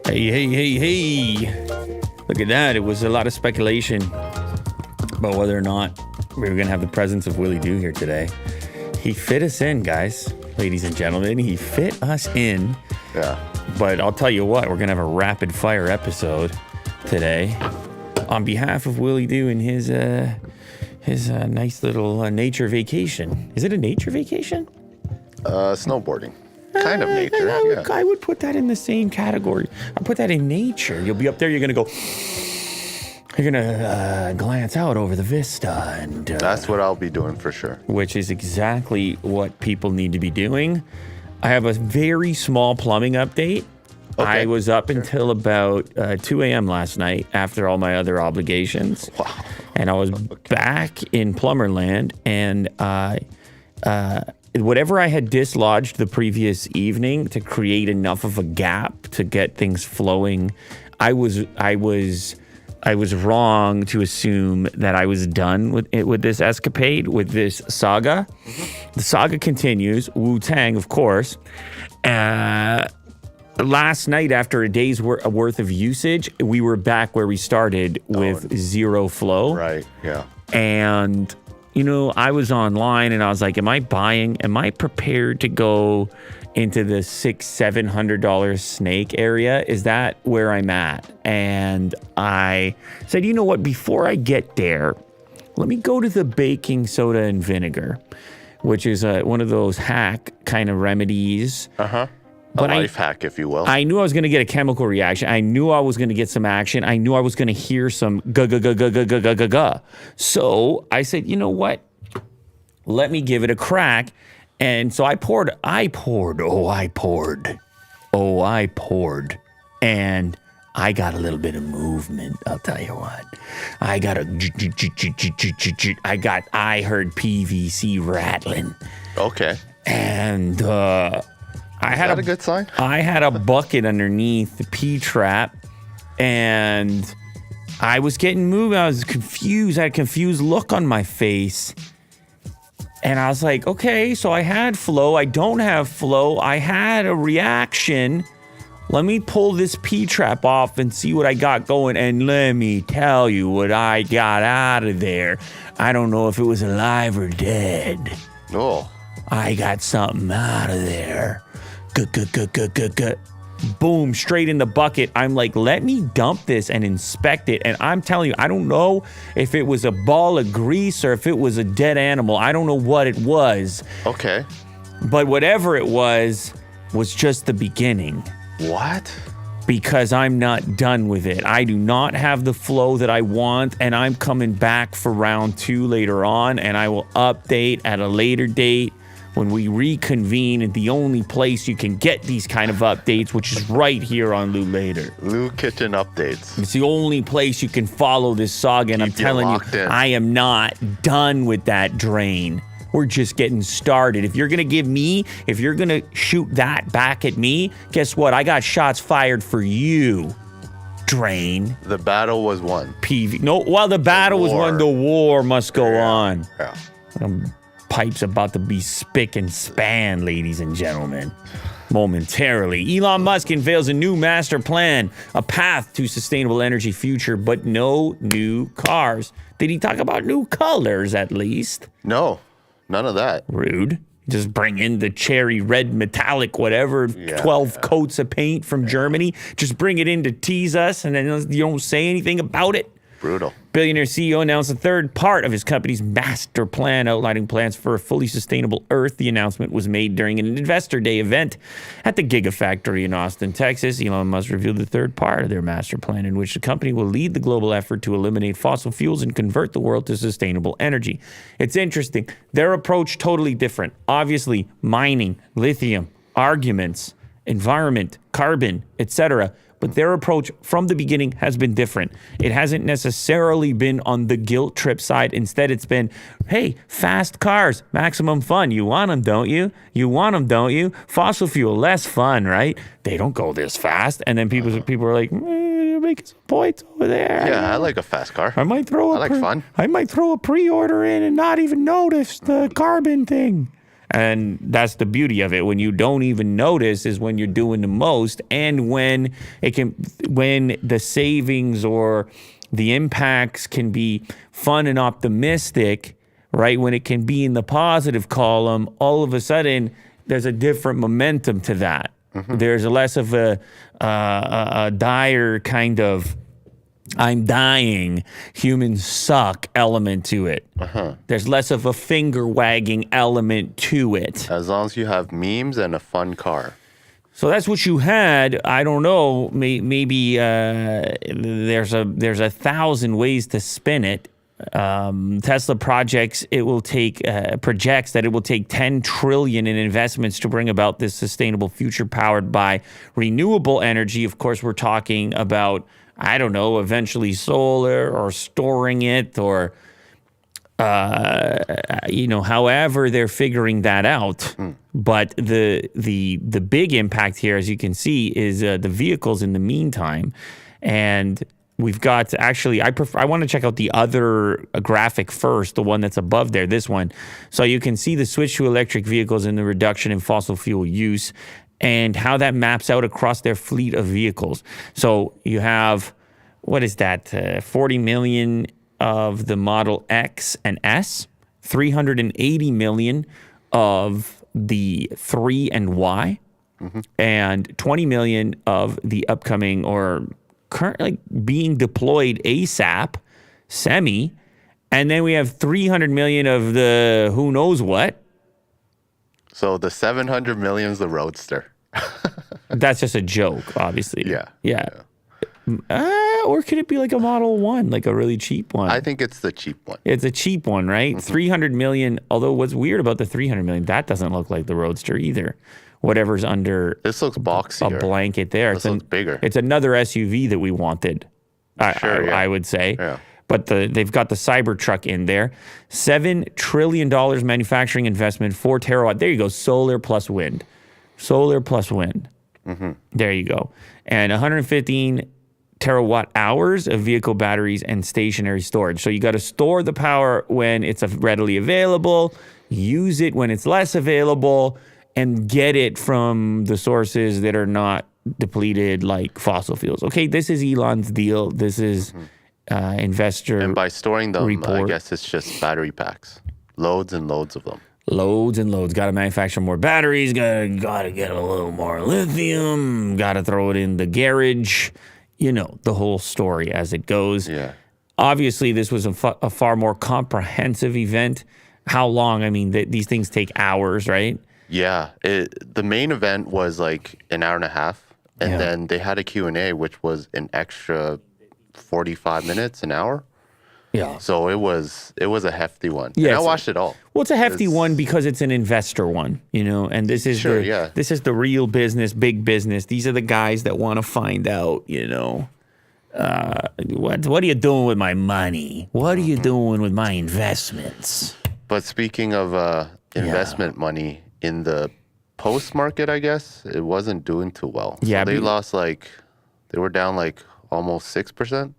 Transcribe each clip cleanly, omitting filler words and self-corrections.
Hey. Look at that. It was a lot of speculation about whether or not we were going to have the presence of Willie Doo here today. He fit us in, guys, ladies and gentlemen. He fit us in. Yeah. But I'll tell you what, we're going to have a rapid fire episode today on behalf of Willie Doo and his nice little nature vacation. Is it a nature vacation? Snowboarding. Kind of nature. I would put that in the same category. I'd put that in nature. You'll be up there, you're going to glance out over the vista. And that's what I'll be doing for sure. Which is exactly what people need to be doing. I have a very small plumbing update. Okay. I was up until about 2 a.m. last night after all my other obligations. Wow. And I was back in plumber land, and whatever I had dislodged the previous evening to create enough of a gap to get things flowing, I was wrong to assume that I was done with this escapade, with this saga. Mm-hmm. The saga continues. Wu-Tang, of course. Last night, after a day's worth of usage, we were back where we started with zero flow. Right, yeah. And, I was online and I was like, am I prepared to go into the $600-700 snake area? Is that where I'm at? And I said, you know what, before I get there, let me go to the baking soda and vinegar, which is one of those hack kind of remedies. Uh-huh. A life hack, if you will. I knew I was going to get a chemical reaction. I knew I was going to get some action. I knew I was going to hear some ga. So I said, you know what? Let me give it a crack. And so I poured. And I got a little bit of movement, I'll tell you what. I heard PVC rattling. Okay. And Is that a good sign? I had a bucket underneath the P-trap, and I was getting moved. I was confused. I had a confused look on my face. And I was like, okay, so I had flow. I don't have flow. I had a reaction. Let me pull this P-trap off and see what I got going. And let me tell you what I got out of there. I don't know if it was alive or dead. Oh. I got something out of there. Boom, straight in the bucket. I'm like, let me dump this and inspect it. And I'm telling you, I don't know if it was a ball of grease or if it was a dead animal. I don't know what it was. Okay. But whatever it was just the beginning. What? Because I'm not done with it. I do not have the flow that I want, and I'm coming back for round 2 later on, and I will update at a later date when we reconvene at the only place you can get these kind of updates, which is right here on Lou Later. Lou Kitchen Updates. It's the only place you can follow this saga, and I'm telling you, I am not done with that drain. We're just getting started. If you're going to shoot that back at me, guess what? I got shots fired for you, drain. The battle was won. The battle was won. The war must go on. Yeah. Pipe's about to be spick and span, ladies and gentlemen. Momentarily, Elon Musk unveils a new master plan, a path to sustainable energy future, but no new cars. Did he talk about new colors at least? No, none of that. Rude. Just bring in the cherry red metallic whatever, 12 coats of paint from Germany. Just bring it in to tease us, and then you don't say anything about it. Brutal. Billionaire CEO announced the third part of his company's master plan, outlining plans for a fully sustainable Earth. The announcement was made during an Investor Day event at the Gigafactory in Austin, Texas. Elon Musk revealed the third part of their master plan, in which the company will lead the global effort to eliminate fossil fuels and convert the world to sustainable energy. It's interesting. Their approach totally different. Obviously, mining, lithium, arguments, environment, carbon, etc. But their approach from the beginning has been different. It hasn't necessarily been on the guilt trip side. Instead, it's been, hey, fast cars, maximum fun. You want them, don't you? You want them, don't you? Fossil fuel, less fun, right? They don't go this fast. And then people are like, you're making some points over there. Yeah, I like a fast car. I might throw fun. I might throw a pre-order in and not even notice the carbon thing. And that's the beauty of it. When you don't even notice is when you're doing the most, and when the savings or the impacts can be fun and optimistic, right? When it can be in the positive column, all of a sudden there's a different momentum to that. There's less of a dire kind of I'm dying, humans suck element to it. There's less of a finger wagging element to it. As long as you have memes and a fun car. So that's what you had. I don't know. Maybe there's a 1,000 ways to spin it. Tesla projects projects that it will take 10 trillion in investments to bring about this sustainable future powered by renewable energy. Of course, we're talking about, I don't know, eventually solar or storing it or, however they're figuring that out. But the big impact here, as you can see, is the vehicles in the meantime. And we've got, actually, I want to check out the other graphic first, the one that's above there, this one. So you can see the switch to electric vehicles and the reduction in fossil fuel use, and how that maps out across their fleet of vehicles. So you have, what is that, 40 million of the Model X and S, 380 million of the 3 and Y, and 20 million of the upcoming or currently being deployed ASAP Semi, and then we have 300 million of the who knows what. So the 700 million is the Roadster. That's just a joke, obviously. Yeah. Or could it be like a Model 1, like a really cheap one? I think it's the cheap one. It's a cheap one, right? 300 million, although what's weird about the 300 million, that doesn't look like the Roadster either. Whatever's under This looks boxier. a blanket there. This looks bigger. It's another SUV that we wanted, I would say. Yeah. But they've got the Cybertruck in there. $7 trillion manufacturing investment, 4 terawatt. There you go, solar plus wind. Solar plus wind. There you go. And 115 terawatt hours of vehicle batteries and stationary storage. So you got to store the power when it's readily available, use it when it's less available, and get it from the sources that are not depleted like fossil fuels. Okay, this is Elon's deal. This is investor And by storing them, report. I guess it's just battery packs. Loads and loads of them. Loads and loads. Got to manufacture more batteries. Got to get a little more lithium. Got to throw it in the garage. You know, the whole story as it goes. Yeah. Obviously, this was a far more comprehensive event. How long? I mean, these things take hours, right? Yeah. The main event was like an hour and a half. And then they had a Q&A, which was an extra 45 minutes, an hour. Yeah. So it was a hefty one. Yeah, And I watched it all. Well, it's a hefty one because it's an investor one, and this is this is the real business, big business. These are the guys that want to find out, what are you doing with my money? What are you doing with my investments? But speaking of investment money in the post market, I guess it wasn't doing too well. Yeah, so they lost they were down almost 6%,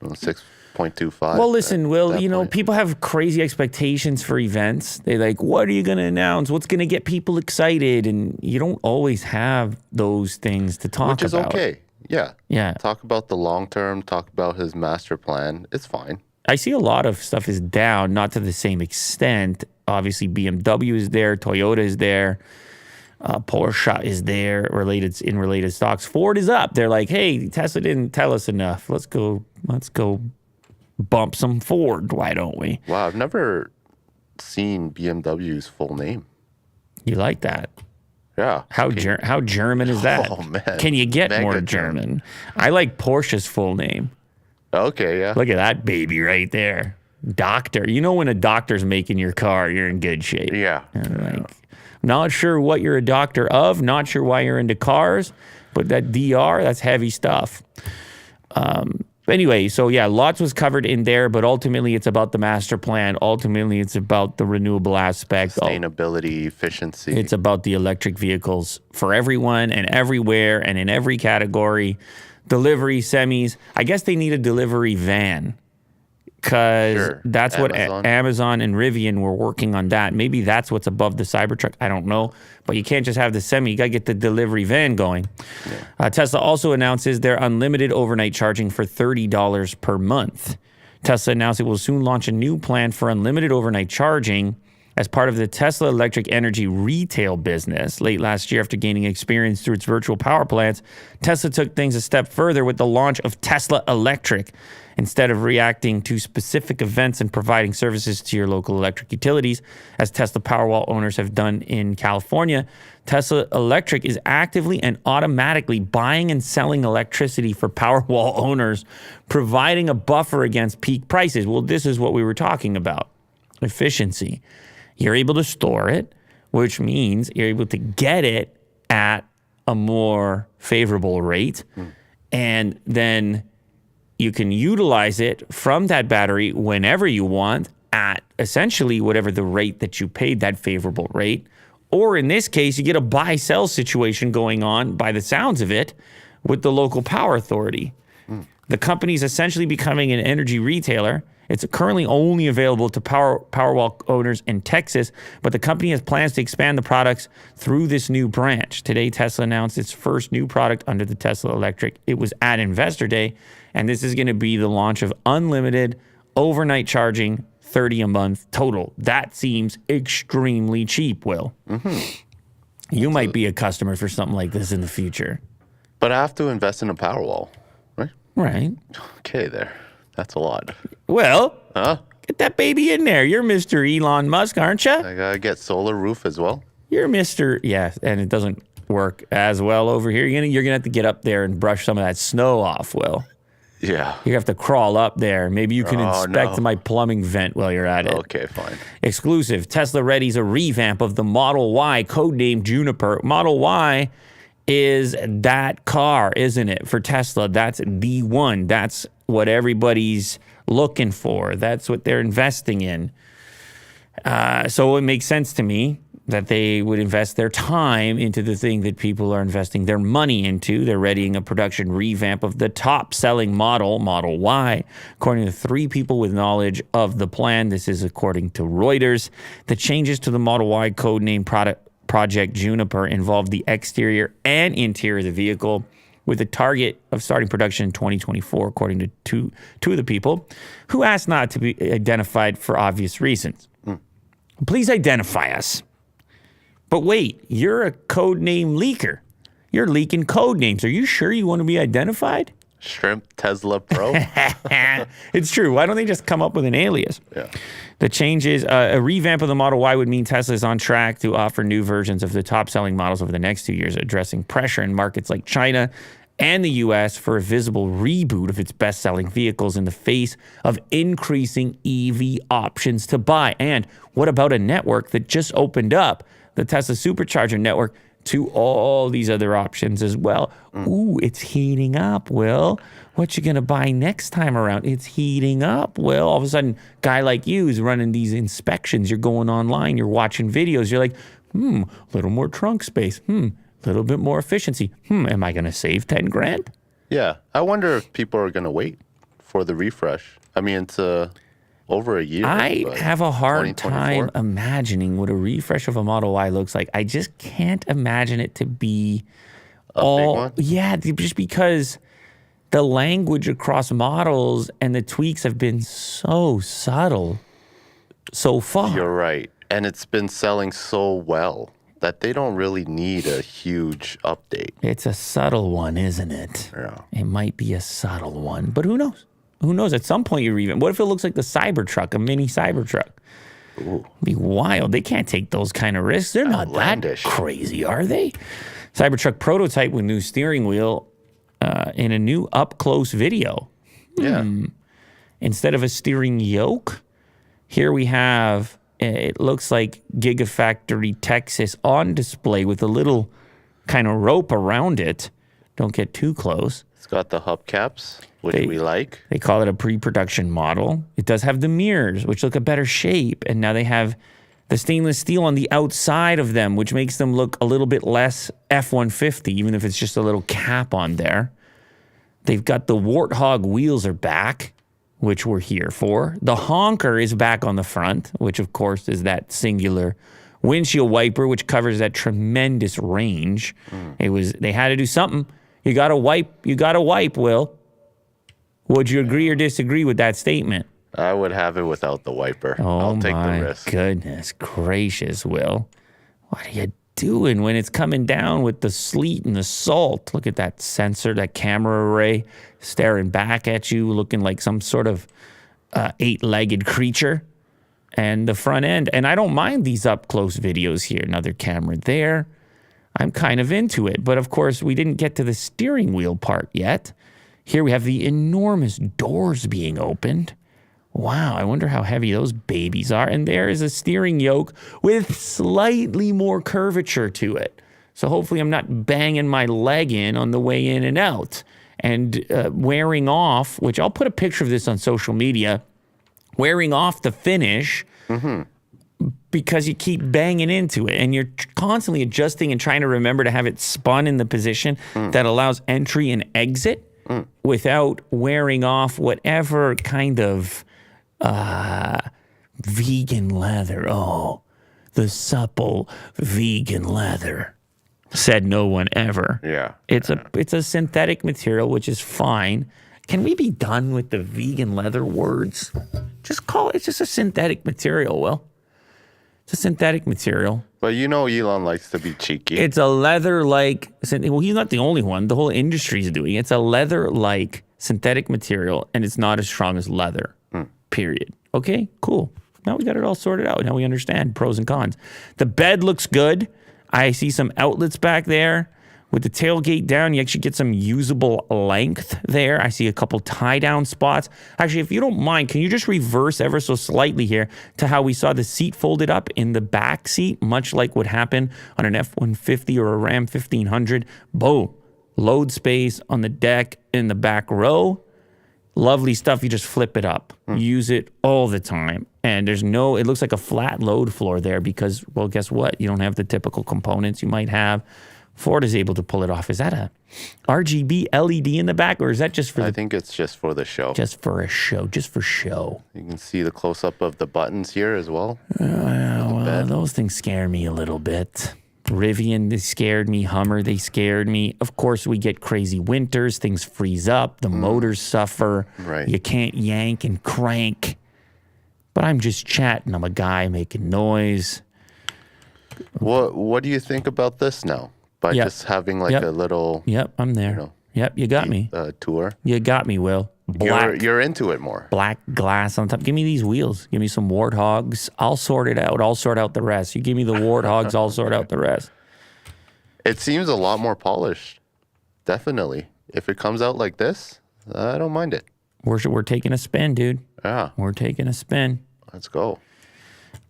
6.25. Well, listen, Will, people have crazy expectations for events. They what are you going to announce? What's going to get people excited? And you don't always have those things to talk about. Which is okay. Yeah. Yeah. Talk about the long term, talk about his master plan. It's fine. I see a lot of stuff is down, not to the same extent. Obviously, BMW is there, Toyota is there, Porsche is there, related stocks. Ford is up. They're like, hey, Tesla didn't tell us enough. Let's go bump some Ford. Why don't we? Wow, I've never seen BMW's full name. You like that? Yeah. How German is that? Oh, man. Can you get Mega more German? I like Porsche's full name. Okay, yeah. Look at that baby right there. Doctor. When a doctor's making your car, you're in good shape. Yeah. Not sure what you're a doctor of, not sure why you're into cars, but that DR, that's heavy stuff. Anyway, so yeah, lots was covered in there, but ultimately it's about the master plan. Ultimately, it's about the renewable aspect. Sustainability, efficiency. It's about the electric vehicles for everyone and everywhere and in every category. Delivery, semis. I guess they need a delivery van because Sure. that's what Amazon. Amazon and Rivian were working on that. Maybe that's what's above the Cybertruck. I don't know. But you can't just have the semi. You got to get the delivery van going. Tesla also announces their unlimited overnight charging for $30 per month. Tesla announced it will soon launch a new plan for unlimited overnight charging as part of the Tesla electric energy retail business. Late last year, after gaining experience through its virtual power plants, Tesla took things a step further with the launch of Tesla Electric. Instead of reacting to specific events and providing services to your local electric utilities, as Tesla Powerwall owners have done in California, Tesla Electric is actively and automatically buying and selling electricity for Powerwall owners, providing a buffer against peak prices. Well, this is what we were talking about, efficiency. You're able to store it, which means you're able to get it at a more favorable rate, and then you can utilize it from that battery whenever you want at essentially whatever the rate that you paid, that favorable rate. Or in this case, you get a buy-sell situation going on, by the sounds of it, with the local power authority. The company's essentially becoming an energy retailer. It's currently only available to Powerwall owners in Texas, but the company has plans to expand the products through this new branch. Today, Tesla announced its first new product under the Tesla Electric. It was at Investor Day, and this is going to be the launch of unlimited overnight charging, $30 a month total. That seems extremely cheap, Will. You might be a customer for something like this in the future. But I have to invest in a Powerwall, right? Right. Okay, there. That's a lot. Well, Huh? get that baby in there. You're Mr. Elon Musk, aren't you? I gotta get solar roof as well. You're Mr. Yeah, and it doesn't work as well over here. You're gonna have to get up there and brush some of that snow off, Will. Yeah. You have to crawl up there. Maybe you can inspect my plumbing vent while you're at it. Okay, fine. Exclusive. Tesla readies a revamp of the Model Y, codenamed Juniper. Model Y is that car, isn't it? For Tesla, that's the one. That's what everybody's looking for. That's what they're investing in. So it makes sense to me that they would invest their time into the thing that people are investing their money into. They're readying a production revamp of the top-selling model, Model Y. According to 3 people with knowledge of the plan, this is according to Reuters, the changes to the Model Y codename Project Juniper involve the exterior and interior of the vehicle, with a target of starting production in 2024, according to two of the people, who asked not to be identified for obvious reasons. Please identify us. But wait, you're a code name leaker. You're leaking code names. Are you sure you want to be identified? Shrimp Tesla Pro. It's true. Why don't they just come up with an alias? Yeah. The changes, a revamp of the Model Y would mean Tesla is on track to offer new versions of the top-selling models over the next 2 years, addressing pressure in markets like China and the U.S. for a visible reboot of its best-selling vehicles in the face of increasing EV options to buy. And what about a network that just opened up, the Tesla Supercharger network, to all these other options as well? Ooh, it's heating up, Will. What you going to buy next time around? It's heating up, Will. All of a sudden, guy like you is running these inspections. You're going online. You're watching videos. You're like, a little more trunk space. A little bit more efficiency. Am I going to save 10 grand? Yeah. I wonder if people are going to wait for the refresh. I mean, it's over a year. I have a hard 2024? time imagining what a refresh of a Model Y looks like. I just can't imagine it to be big one? Yeah, just because the language across models and the tweaks have been so subtle so far. You're right. And it's been selling so well that they don't really need a huge update. It's a subtle one, isn't it? Yeah. It might be a subtle one, but who knows? Who knows? At some point, what if it looks like the Cybertruck, a mini Cybertruck? Ooh. It'd be wild. They can't take those kind of risks. They're not Outlandish. that crazy, are they? Cybertruck prototype with new steering wheel in a new up-close video. Yeah. Instead of a steering yoke, here we have, it looks like Gigafactory Texas on display with a little kind of rope around it. Don't get too close. It's got the hubcaps, which we like. They call it a pre-production model. It does have the mirrors, which look a better shape. And now they have the stainless steel on the outside of them, which makes them look a little bit less F-150, even if it's just a little cap on there. They've got the Warthog wheels are back, which we're here for. The honker is back on the front, which of course is that singular windshield wiper, which covers that tremendous range. They had to do something. You gotta wipe, Will. Would you agree or disagree with that statement? I would have it without the wiper. Oh, I'll take the risk. Goodness gracious, Will. What are you doing when it's coming down with the sleet and the salt? Look at that sensor, that camera array staring back at you, looking like some sort of eight-legged creature. And the front end. And I don't mind these up-close videos here. Another camera there. I'm kind of into it. But, of course, we didn't get to the steering wheel part yet. Here we have the enormous doors being opened. Wow, I wonder how heavy those babies are. And there is a steering yoke with slightly more curvature to it. So hopefully I'm not banging my leg in on the way in and out. And wearing off, which I'll put a picture of this on social media, wearing off the finish because you keep banging into it. And you're constantly adjusting and trying to remember to have it spun in the position that allows entry and exit without wearing off whatever kind of vegan leather. Oh, the supple vegan leather. Said no one ever. Yeah. It's a synthetic material, which is fine. Can we be done with the vegan leather words? Just call it, it's just a synthetic material, Will. It's a synthetic material. But you know Elon likes to be cheeky. It's a leather-like, well, he's not the only one. The whole industry is doing it. It's a leather-like synthetic material, and it's not as strong as leather, period. Okay, cool. Now we got it all sorted out. Now we understand pros and cons. The bed looks good. I see some outlets back there. With the tailgate down, you actually get some usable length there. I see a couple tie-down spots. Actually, if you don't mind, can you just reverse ever so slightly here to how we saw the seat folded up in the back seat, much like what happened on an F-150 or a Ram 1500. Boom. Load space on the deck in the back row. Lovely stuff. You just flip it up. Use it all the time. And it looks like a flat load floor there because, well, guess what? You don't have the typical components you might have. Ford is able to pull it off. Is that a RGB LED in the back, or is that just for I think it's just for the show. Just for a show. Just for show. You can see the close-up of the buttons here as well. Well, those things scare me a little bit. Rivian, they scared me. Hummer, they scared me. Of course, we get crazy winters. Things freeze up. The motors suffer. Right. You can't yank and crank. But I'm just chatting. I'm a guy making noise. What do you think about this now? By just having like a little... Yep, I'm there. Yep, you got me. Tour. You got me, Will. You're into it more. Black glass on top. Give me these wheels. Give me some warthogs. I'll sort it out. I'll sort out the rest. You give me the warthogs, I'll sort out the rest. It seems a lot more polished. Definitely. If it comes out like this, I don't mind it. We're taking a spin, dude. Yeah. We're taking a spin. Let's go.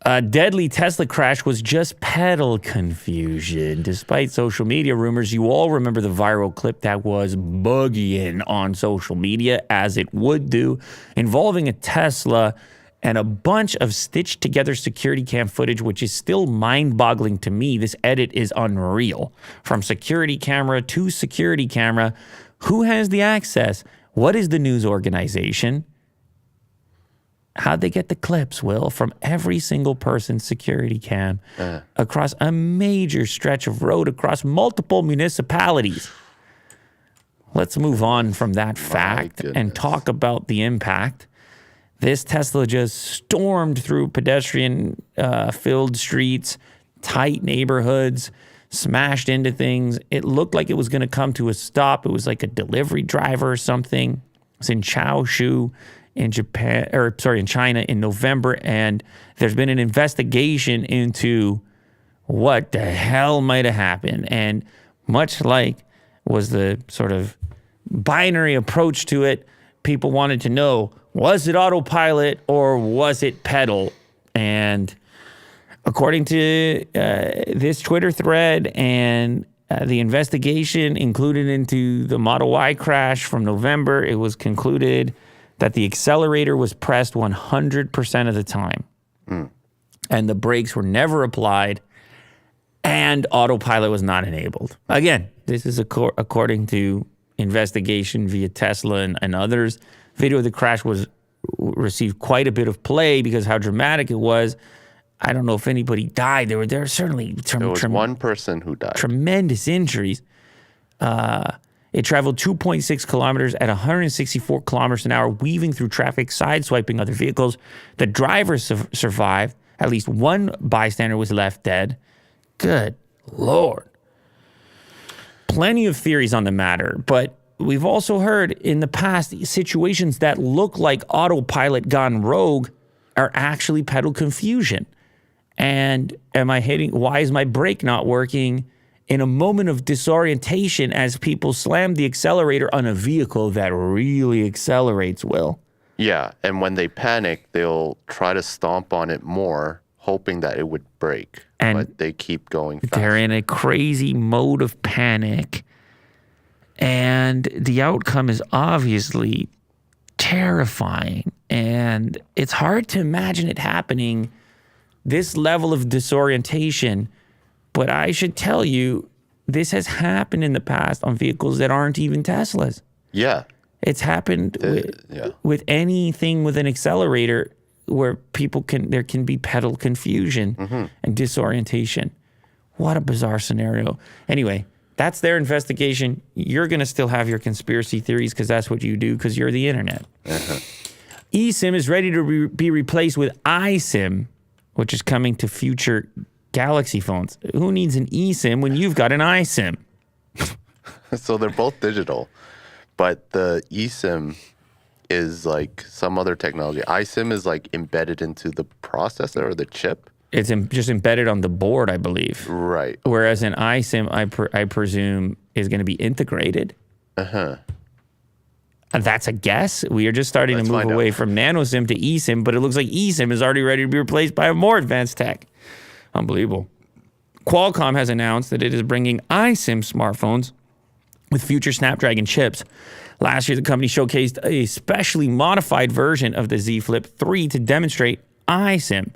A deadly Tesla crash was just pedal confusion. Despite social media rumors, you all remember the viral clip that was boogieing on social media, as it would do, involving a Tesla and a bunch of stitched together security cam footage, which is still mind-boggling to me. This edit is unreal. From security camera to security camera, who has the access? What is the news organization? How'd they get the clips, Will, from every single person's security cam across a major stretch of road across multiple municipalities? Let's move on from that fact and talk about the impact. This Tesla just stormed through pedestrian-filled streets, tight neighborhoods, smashed into things. It looked like it was going to come to a stop. It was like a delivery driver or something. It's in Chaoshu in China in November, and there's been an investigation into what the hell might have happened. And much like was the sort of binary approach to it, people wanted to know, was it autopilot or was it pedal? And according to this Twitter thread and the investigation included into the Model Y crash from November, it was concluded that the accelerator was pressed 100% of the time, and the brakes were never applied, and autopilot was not enabled. Again, this is according to investigation via Tesla and others. Video of the crash was received quite a bit of play because how dramatic it was. I don't know if anybody died. There were certainly there was one person who died. Tremendous injuries. It traveled 2.6 kilometers at 164 kilometers an hour, weaving through traffic, sideswiping other vehicles. The driver survived. At least one bystander was left dead. Good Lord. Plenty of theories on the matter, but we've also heard in the past situations that look like autopilot gone rogue are actually pedal confusion. And why is my brake not working in a moment of disorientation as people slam the accelerator on a vehicle that really accelerates, Will? Yeah, and when they panic, they'll try to stomp on it more, hoping that it would break. But they keep going fast. They're in a crazy mode of panic. And the outcome is obviously terrifying. And it's hard to imagine it happening, this level of disorientation. But I should tell you, this has happened in the past on vehicles that aren't even Teslas. Yeah. It's happened with anything with an accelerator where there can be pedal confusion and disorientation. What a bizarre scenario. Anyway, that's their investigation. You're going to still have your conspiracy theories because that's what you do because you're the internet. eSIM is ready to be replaced with iSIM, which is coming to future Galaxy phones. Who needs an eSIM when you've got an iSIM? So they're both digital, but the eSIM is like some other technology. iSIM is like embedded into the processor or the chip. It's just embedded on the board, I believe. Right. Whereas an iSIM, I presume, is going to be integrated. That's a guess. We are just starting to move away from nano SIM to eSIM, but it looks like eSIM is already ready to be replaced by a more advanced tech. Unbelievable. Qualcomm has announced that it is bringing iSIM smartphones with future Snapdragon chips. Last year, the company showcased a specially modified version of the Z Flip 3 to demonstrate iSIM.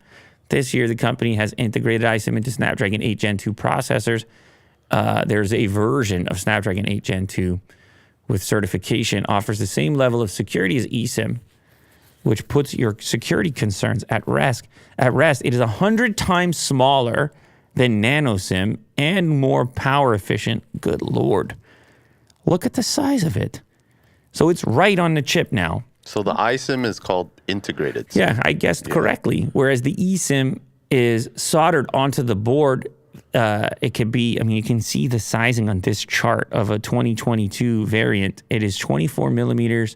This year, the company has integrated iSIM into Snapdragon 8 Gen 2 processors. There's a version of Snapdragon 8 Gen 2 with certification, offers the same level of security as eSIM, which puts your security concerns at rest. It is 100 times smaller than nano SIM and more power efficient. Good Lord. Look at the size of it. So it's right on the chip now. So the iSIM is called integrated SIM. Yeah, I guessed correctly. Whereas the eSIM is soldered onto the board. It could be, you can see the sizing on this chart of a 2022 variant. It is 24 millimeters,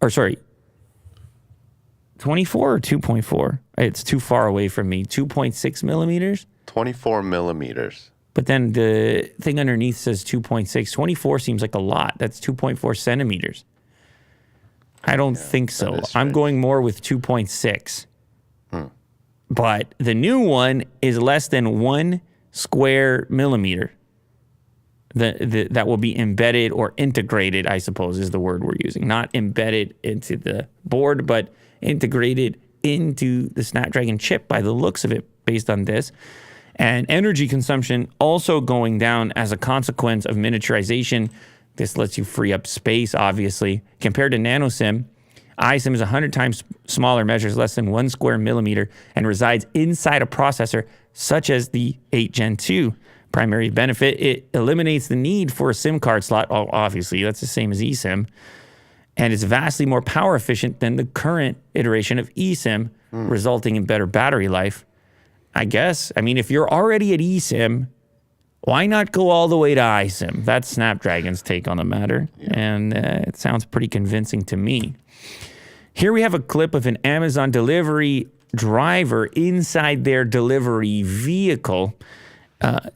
24 or 2.4? It's too far away from me. 2.6 millimeters? 24 millimeters. But then the thing underneath says 2.6. 24 seems like a lot. That's 2.4 centimeters. I don't think so. I'm going more with 2.6. But the new one is less than 1 square millimeter. That will be embedded or integrated, I suppose, is the word we're using. Not embedded into the board, but integrated into the Snapdragon chip by the looks of it, based on this. And energy consumption also going down as a consequence of miniaturization. This lets you free up space, obviously. Compared to nano SIM, iSIM is 100 times smaller, measures less than 1 square millimeter, and resides inside a processor such as the 8 Gen 2. Primary benefit, it eliminates the need for a SIM card slot. Oh, obviously, that's the same as eSIM. And it's vastly more power efficient than the current iteration of eSIM, resulting in better battery life. I guess. If you're already at eSIM, why not go all the way to iSIM? That's Snapdragon's take on the matter. Yeah. And it sounds pretty convincing to me. Here we have a clip of an Amazon delivery driver inside their delivery vehicle,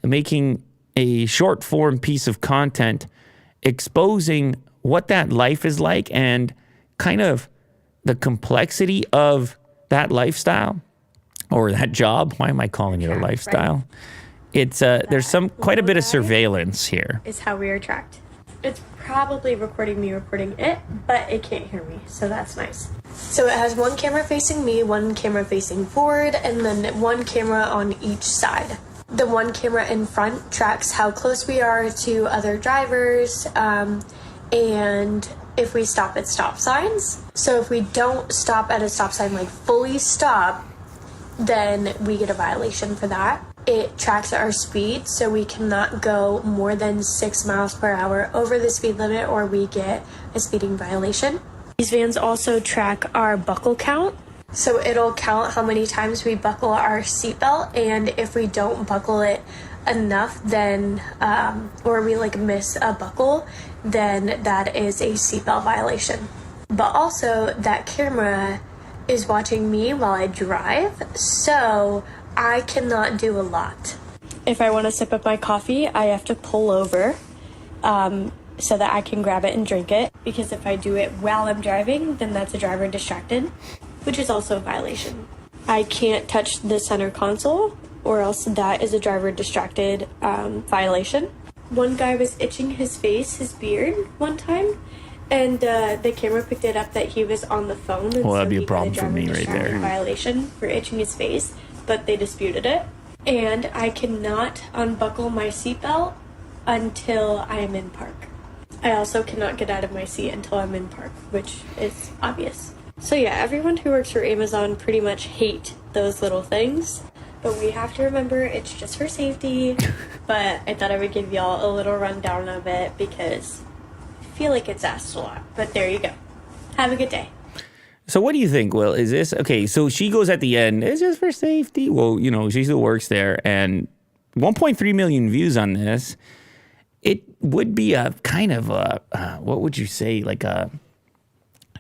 making a short form piece of content exposing what that life is like and kind of the complexity of that lifestyle or that job. Why am I calling it a lifestyle? Right. It's there's quite a bit of surveillance here. Is how we are tracked. It's probably recording me recording it, but it can't hear me, so that's nice. So it has one camera facing me, one camera facing forward, and then one camera on each side. The one camera in front tracks how close we are to other drivers, and if we stop at stop signs. So if we don't stop at a stop sign, like fully stop, then we get a violation for that. It tracks our speed, so we cannot go more than 6 miles per hour over the speed limit, or we get a speeding violation. These vans also track our buckle count. So it'll count how many times we buckle our seatbelt, and if we don't buckle it enough, then, or we like miss a buckle, then that is a seatbelt violation. But also, that camera is watching me while I drive, so I cannot do a lot. If I want to sip up my coffee, I have to pull over so that I can grab it and drink it, because if I do it while I'm driving, then that's a driver distracted, which is also a violation. I can't touch the center console, or else that is a driver distracted violation. One guy was itching his face, his beard, one time, and the camera picked it up that he was on the phone. And well, that'd so be a he problem got for me right there. Violation for itching his face, but they disputed it. And I cannot unbuckle my seatbelt until I am in park. I also cannot get out of my seat until I'm in park, which is obvious. So yeah, everyone who works for Amazon pretty much hate those little things, but we have to remember it's just for safety. But I thought I would give y'all a little rundown of it because I feel like it's asked a lot. But there you go. Have a good day. So what do you think, Will? Is this, okay, so she goes at the end, it's just for safety. Well, you know, she still works there, and 1.3 million views on this. It would be a kind of a, what would you say, like a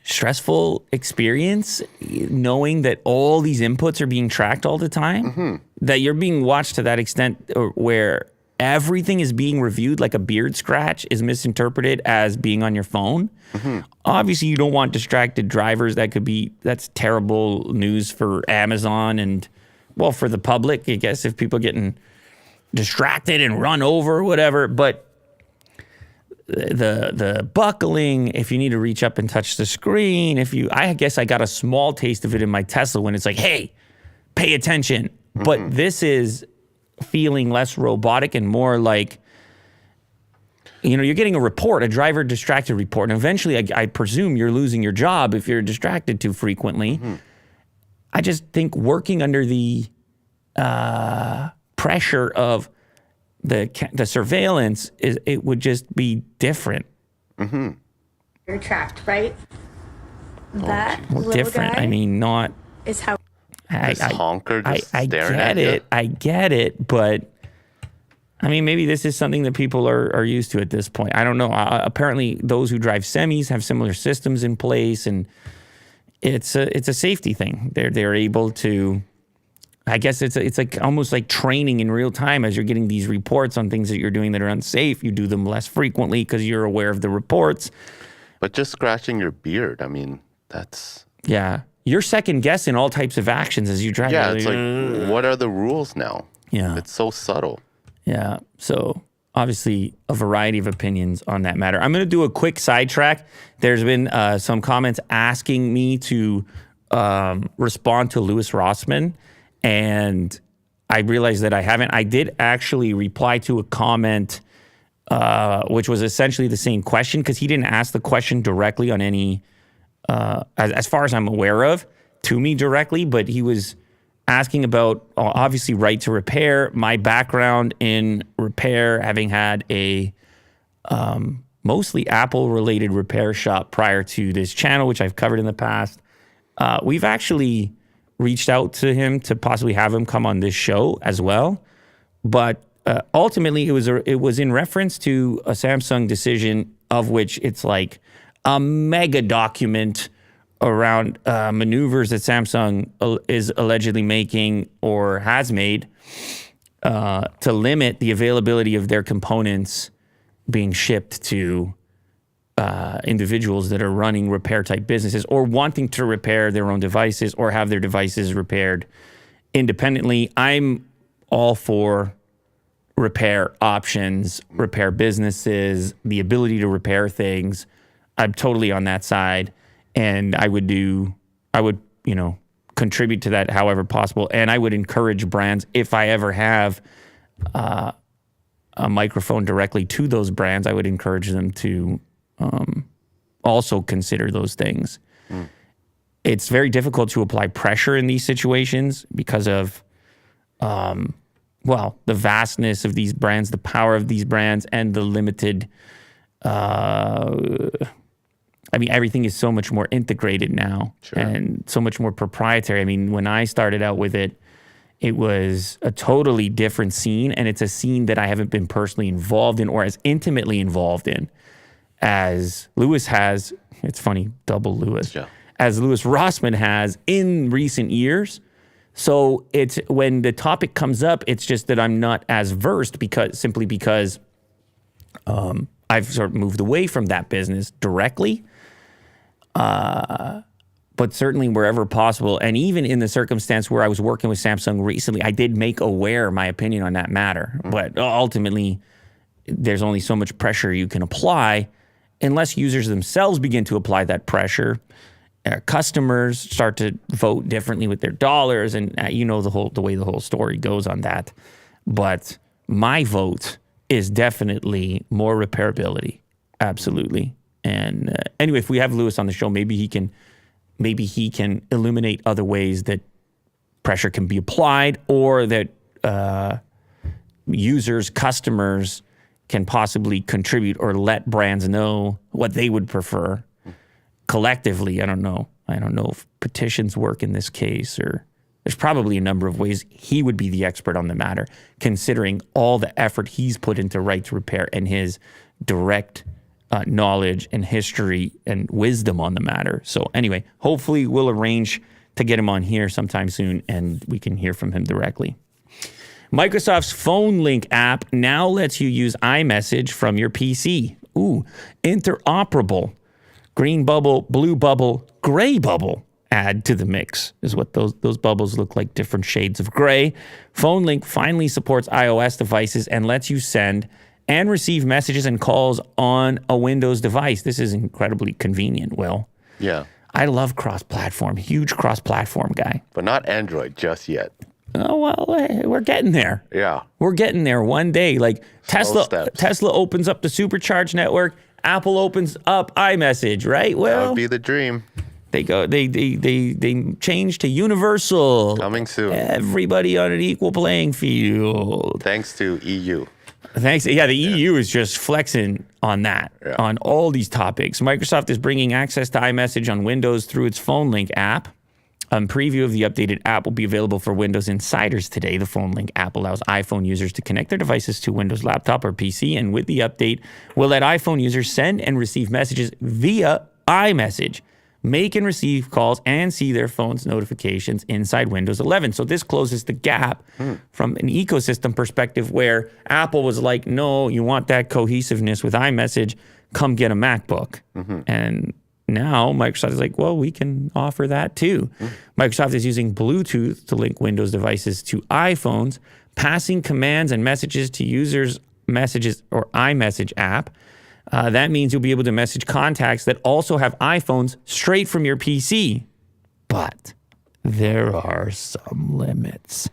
stressful experience, knowing that all these inputs are being tracked all the time, that you're being watched to that extent where everything is being reviewed, like a beard scratch is misinterpreted as being on your phone. Obviously, you don't want distracted drivers. That's terrible news for Amazon and, well, for the public, I guess, if people are getting distracted and run over or whatever. But the buckling, if you need to reach up and touch the screen, I guess I got a small taste of it in my Tesla when it's like, hey, pay attention. But this is feeling less robotic and more like, you know, you're getting a report, a driver distracted report. And eventually, I presume you're losing your job if you're distracted too frequently. I just think working under the pressure of the surveillance, it would just be different. You're tracked, right? That Well, little different. guy I mean, not. is how This honker just I staring get at it. you. I get it, but I mean, maybe this is something that people are used to at this point. I don't know. Apparently, those who drive semis have similar systems in place, and it's a safety thing. They're able to. I guess it's like almost like training in real time as you're getting these reports on things that you're doing that are unsafe. You do them less frequently because you're aware of the reports. But just scratching your beard, I mean, that's... Yeah. You're second guessing all types of actions as you drive. Yeah, it's like, what are the rules now? Yeah. It's so subtle. Yeah. So obviously a variety of opinions on that matter. I'm going to do a quick sidetrack. There's been some comments asking me to respond to Louis Rossman, and I realized that I haven't. I did actually reply to a comment which was essentially the same question, because he didn't ask the question directly on any, as far as I'm aware of, to me directly, but he was asking about, obviously, right to repair, my background in repair, having had a mostly Apple-related repair shop prior to this channel, which I've covered in the past. We've actually reached out to him to possibly have him come on this show as well. But ultimately, it was in reference to a Samsung decision, of which it's like a mega document around maneuvers that Samsung is allegedly making or has made to limit the availability of their components being shipped to individuals that are running repair type businesses or wanting to repair their own devices or have their devices repaired independently. I'm all for repair options, repair businesses, the ability to repair things. I'm totally on that side. And I would, contribute to that however possible. And I would encourage brands, if I ever have a microphone directly to those brands, I would encourage them to also consider those things. It's very difficult to apply pressure in these situations because of, well, the vastness of these brands, the power of these brands, and the limited, I mean, everything is so much more integrated now and so much more proprietary. I mean, when I started out with it, it was a totally different scene, and it's a scene that I haven't been personally involved in or as intimately involved in as Lewis has. It's funny, double Lewis. Yeah. As Lewis Rossman has in recent years. So it's when the topic comes up, it's just that I'm not as versed because I've sort of moved away from that business directly. But certainly wherever possible, and even in the circumstance where I was working with Samsung recently, I did make aware my opinion on that matter. But ultimately, there's only so much pressure you can apply unless users themselves begin to apply that pressure. Customers start to vote differently with their dollars, and you know the way the whole story goes on that. But my vote is definitely more repairability, absolutely. And anyway, if we have Lewis on the show, maybe he can illuminate other ways that pressure can be applied, or that users, customers can possibly contribute or let brands know what they would prefer collectively. I don't know if petitions work in this case, or there's probably a number of ways. He would be the expert on the matter, considering all the effort he's put into right to repair and his direct knowledge and history and wisdom on the matter. So anyway, hopefully we'll arrange to get him on here sometime soon and we can hear from him directly. Microsoft's Phone Link app now lets you use iMessage from your PC. Ooh, interoperable. Green bubble, blue bubble, gray bubble. Add to the mix is what those bubbles look like, different shades of gray. Phone Link finally supports iOS devices and lets you send and receive messages and calls on a Windows device. This is incredibly convenient, Will. Yeah. I love cross-platform, huge cross-platform guy. But not Android just yet. Oh, well, we're getting there. Yeah. We're getting there one day. Like Tesla opens up the supercharged network, Apple opens up iMessage, right? Well, that would be the dream. They change to universal. Coming soon. Everybody on an equal playing field. Thanks to EU. Thanks. Yeah, the EU is just flexing on that, on all these topics. Microsoft is bringing access to iMessage on Windows through its Phone Link app. Preview of the updated app will be available for Windows Insiders today. The Phone Link app allows iPhone users to connect their devices to Windows laptop or PC, and with the update, will let iPhone users send and receive messages via iMessage, make and receive calls, and see their phone's notifications inside Windows 11. So this closes the gap from an ecosystem perspective where Apple was like, no, you want that cohesiveness with iMessage, come get a MacBook. And now Microsoft is like, well, we can offer that too. Microsoft is using Bluetooth to link Windows devices to iPhones, passing commands and messages to users' messages or iMessage app. That means you'll be able to message contacts that also have iPhones straight from your PC. But there are some limits.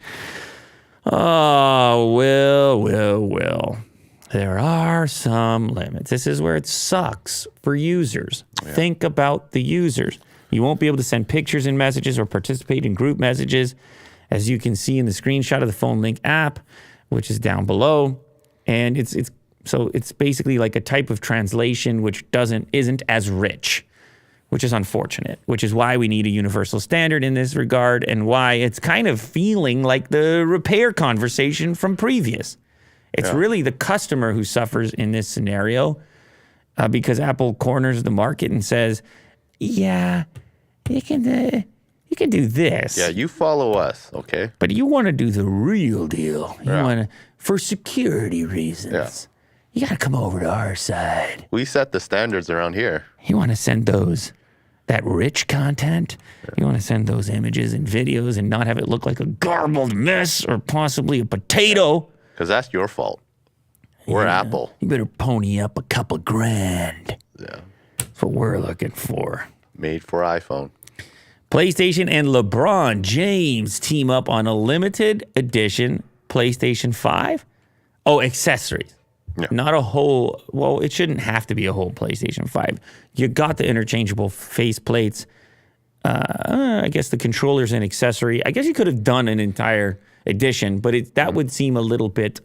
Oh, Will. There are some limits. This is where it sucks for users. Yeah. Think about the users. You won't be able to send pictures in messages or participate in group messages, as you can see in the screenshot of the Phone Link app, which is down below. And it's basically like a type of translation which isn't as rich, which is unfortunate, which is why we need a universal standard in this regard and why it's kind of feeling like the repair conversation from previous. It's really the customer who suffers in this scenario because Apple corners the market and says, yeah, you can do this. Yeah, you follow us, okay? But you want to do the real deal. You want to, for security reasons. Yeah. You got to come over to our side. We set the standards around here. You want to send that rich content? Yeah. You want to send those images and videos and not have it look like a garbled mess or possibly a potato. Because that's your fault. We're Apple. You better pony up a couple grand. Yeah. That's what we're looking for. Made for iPhone. PlayStation and LeBron James team up on a limited edition PlayStation 5. Oh, accessories. Not a whole, well, it shouldn't have to be a whole PlayStation 5. You got the interchangeable face plates. I guess the controller's an accessory. I guess you could have done an entire edition, but that would seem a little bit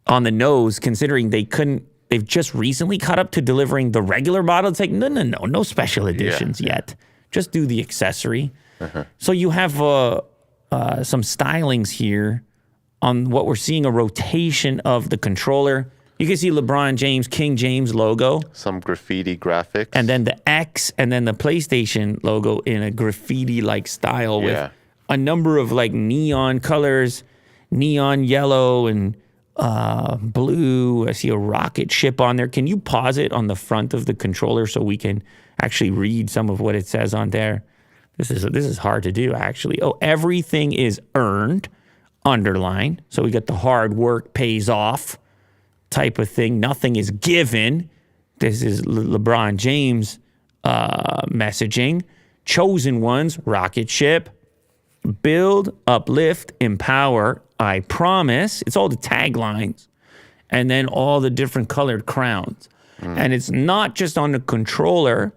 on the nose, considering they've just recently caught up to delivering the regular model. It's like, no special editions yet. Just do the accessory. So you have some stylings here on what we're seeing, a rotation of the controller. You can see LeBron James, King James logo. Some graffiti graphics. And then the X and then the PlayStation logo in a graffiti-like style with a number of like neon colors, neon yellow and blue. I see a rocket ship on there. Can you pause it on the front of the controller so we can actually read some of what it says on there? This is hard to do, actually. Oh, everything is earned, underline. So we got the hard work pays off type of thing. Nothing is given. This is LeBron James messaging. Chosen ones, rocket ship, build, uplift, empower, I promise. It's all the taglines. And then all the different colored crowns. And it's not just on the controller,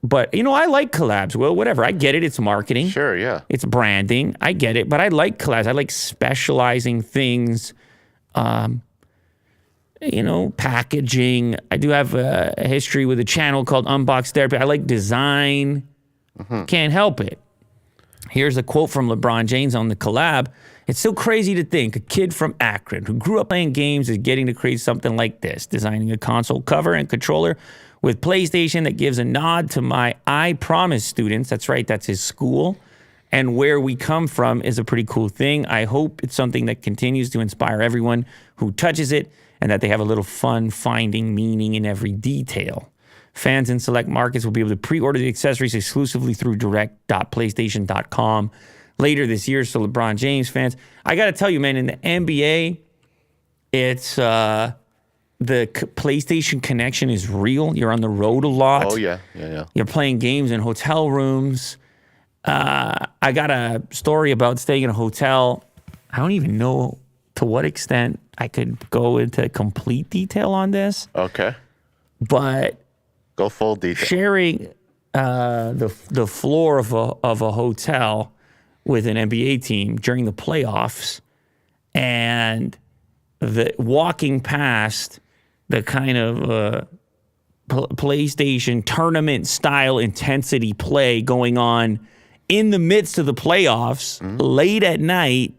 but, I like collabs. Well, whatever. I get it. It's marketing. Sure, yeah. It's branding. I get it. But I like collabs. I like specializing things. Packaging. I do have a history with a channel called Unbox Therapy. I like design. Can't help it. Here's a quote from LeBron James on the collab. It's so crazy to think a kid from Akron who grew up playing games is getting to create something like this, designing a console cover and controller with PlayStation that gives a nod to my I Promise students. That's right, that's his school. And where we come from is a pretty cool thing. I hope it's something that continues to inspire everyone who touches it and that they have a little fun finding meaning in every detail. Fans in select markets will be able to pre-order the accessories exclusively through direct.playstation.com later this year. So LeBron James fans, I got to tell you, man, in the NBA, it's the PlayStation connection is real. You're on the road a lot. Oh, yeah. You're playing games in hotel rooms. I got a story about staying in a hotel. I don't even know to what extent I could go into complete detail on this. Okay. But go full detail. Sharing the floor of a hotel with an NBA team during the playoffs, and walking past the kind of PlayStation tournament style intensity play going on in the midst of the playoffs, late at night,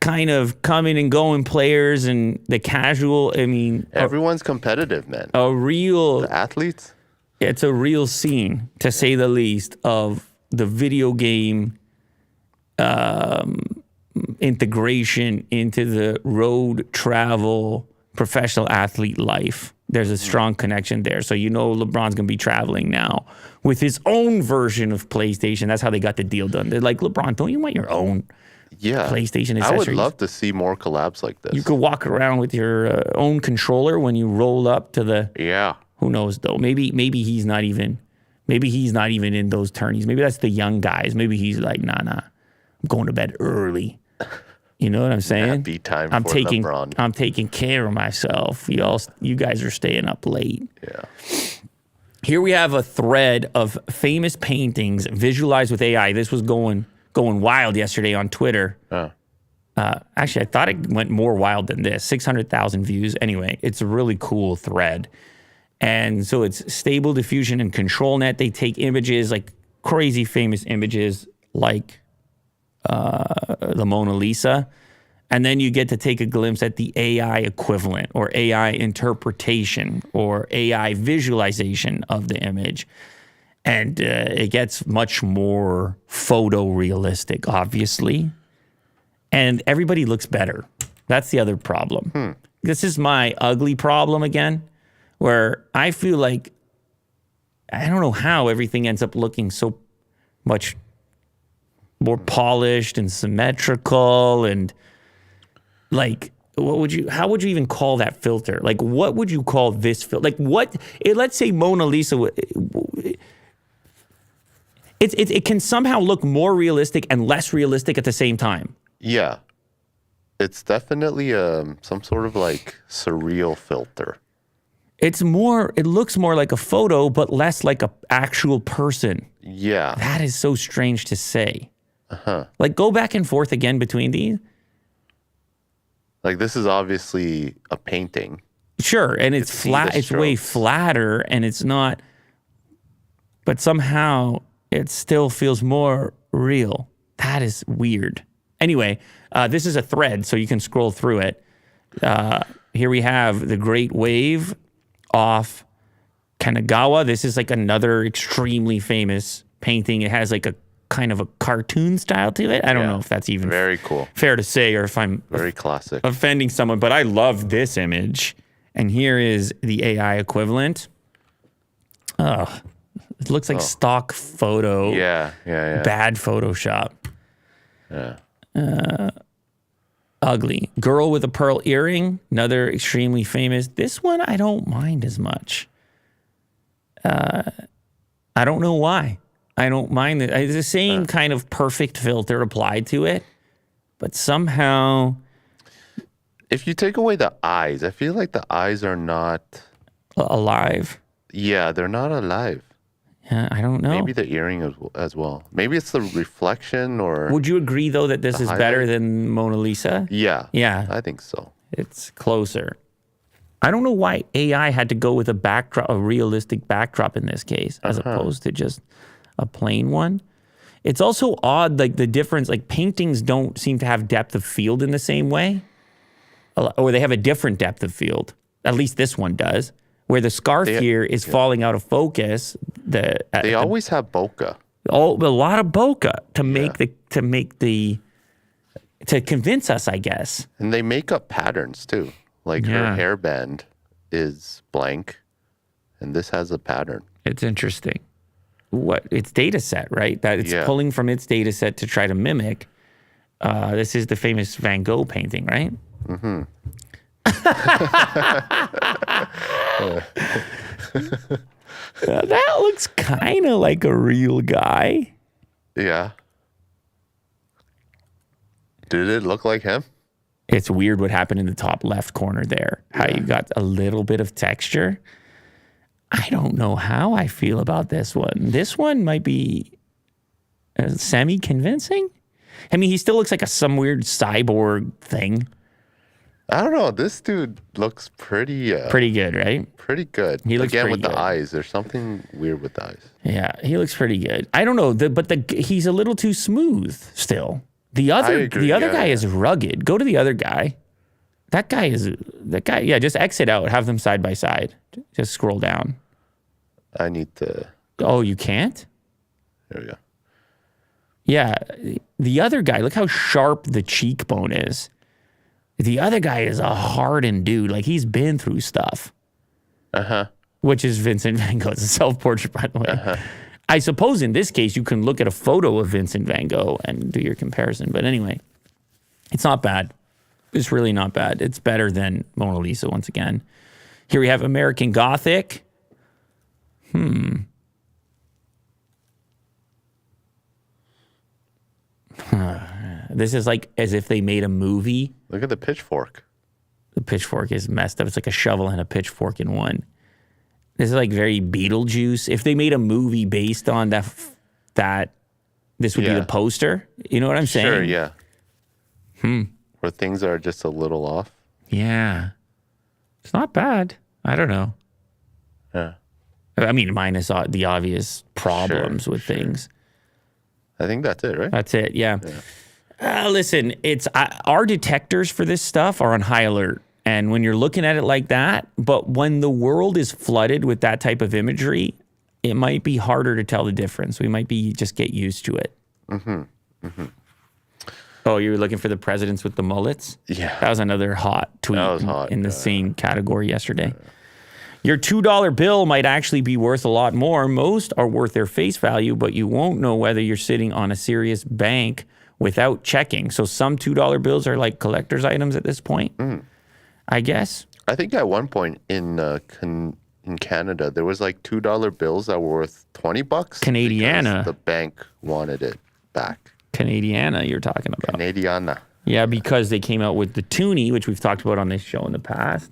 kind of coming and going players and the casual. I mean, everyone's competitive, man. The athletes. It's a real scene, to say the least, of the video game integration into the road travel professional athlete life. There's a strong connection there. So LeBron's going to be traveling now with his own version of PlayStation. That's how they got the deal done. They're like, LeBron, don't you want your own PlayStation accessories? I would love to see more collabs like this. You could walk around with your own controller when you roll up to the... Yeah. Who knows, though? Maybe he's not even in those tourneys. Maybe that's the young guys. Maybe he's like, nah, I'm going to bed early. You know what I'm saying? Happy time for LeBron. I'm taking care of myself. You guys are staying up late. Yeah. Here we have a thread of famous paintings visualized with AI. This was going wild yesterday on Twitter. Actually, I thought it went more wild than this. 600,000 views. Anyway, it's a really cool thread. And so it's Stable Diffusion and ControlNet. They take images, like crazy famous images, like the Mona Lisa, and then you get to take a glimpse at the AI equivalent or AI interpretation or AI visualization of the image. And it gets much more photorealistic, obviously. And everybody looks better. That's the other problem. This is my ugly problem again, where I feel like, I don't know how everything ends up looking so much more polished and symmetrical, and like, how would you even call that filter? Like, what would you call this filter? Like, let's say Mona Lisa, it can somehow look more realistic and less realistic at the same time. Yeah. It's definitely some sort of like surreal filter. It looks more like a photo, but less like a actual person. Yeah. That is so strange to say. Like, go back and forth again between these. Like, this is obviously a painting. Sure, and it's flat. It's way flatter, and it's not. But somehow it still feels more real. That is weird. Anyway, this is a thread, so you can scroll through it. Here we have the Great Wave off Kanagawa. This is like another extremely famous painting. It has like a kind of a cartoon style to it. I don't know if that's even very cool, fair to say, or if I'm very classic offending someone, but I love this image. And here is the AI equivalent. Oh, it looks like stock photo. Yeah. Bad Photoshop. Yeah. Ugly. Girl with a pearl earring. Another extremely famous. This one I don't mind as much. I don't know why. I don't mind it. It's the same kind of perfect filter applied to it, but somehow, if you take away the eyes, I feel like the eyes are not alive. Yeah, they're not alive. Yeah, I don't know. Maybe the earring as well. Maybe it's the reflection, or... Would you agree, though, that this is better than Mona Lisa? Yeah. Yeah. I think so. It's closer. I don't know why AI had to go with a backdrop, a realistic backdrop in this case, as opposed to just a plain one. It's also odd, like the difference, like paintings don't seem to have depth of field in the same way, or they have a different depth of field. At least this one does. Where the scarf here is falling out of focus. They always have bokeh. Oh, a lot of bokeh to convince us, I guess. And they make up patterns too. Like her hairband is blank, and this has a pattern. It's interesting. It's data set, right? That it's pulling from its data set to try to mimic. This is the famous Van Gogh painting, right? Mm-hmm. That looks kind of like a real guy. Yeah. Did it look like him? It's weird what happened in the top left corner there. How you got a little bit of texture. I don't know how I feel about this one. This one might be semi-convincing. I mean, he still looks like some weird cyborg thing. I don't know. This dude looks pretty good, right? Pretty good. He looks again pretty with good. The eyes. There's something weird with the eyes. Yeah, he looks pretty good. I don't know, but he's a little too smooth still. The other guy is rugged. Go to the other guy. That guy. Yeah, just exit out. Have them side by side. Just scroll down. I need to. Oh, you can't? There we go. Yeah, the other guy. Look how sharp the cheekbone is. The other guy is a hardened dude. Like, he's been through stuff. Which is Vincent Van Gogh. It's a self-portrait, by the way. I suppose in this case, you can look at a photo of Vincent Van Gogh and do your comparison. But anyway, it's not bad. It's really not bad. It's better than Mona Lisa, once again. Here we have American Gothic. This is like as if they made a movie. Look at the pitchfork. The pitchfork is messed up. It's like a shovel and a pitchfork in one. This is like very Beetlejuice. If they made a movie based on that this would be the poster. You know what I'm saying? Sure, yeah. Where things are just a little off. Yeah. It's not bad. I don't know. Yeah. I mean, minus the obvious problems with things. I think that's it, right? That's it, yeah. Listen, it's our detectors for this stuff are on high alert. And when you're looking at it like that, but when the world is flooded with that type of imagery, it might be harder to tell the difference. We might be just get used to it. Oh, you were looking for the presidents with the mullets? Yeah. That was another hot tweet in the same category yesterday. Your $2 bill might actually be worth a lot more. Most are worth their face value, but you won't know whether you're sitting on a serious bank without checking. So some $2 bills are like collector's items at this point, I guess. I think at one point in Canada, there was like $2 bills that were worth $20. Canadiana. The bank wanted it back. Canadiana, you're talking about. Canadiana. Yeah, because they came out with the toonie, which we've talked about on this show in the past.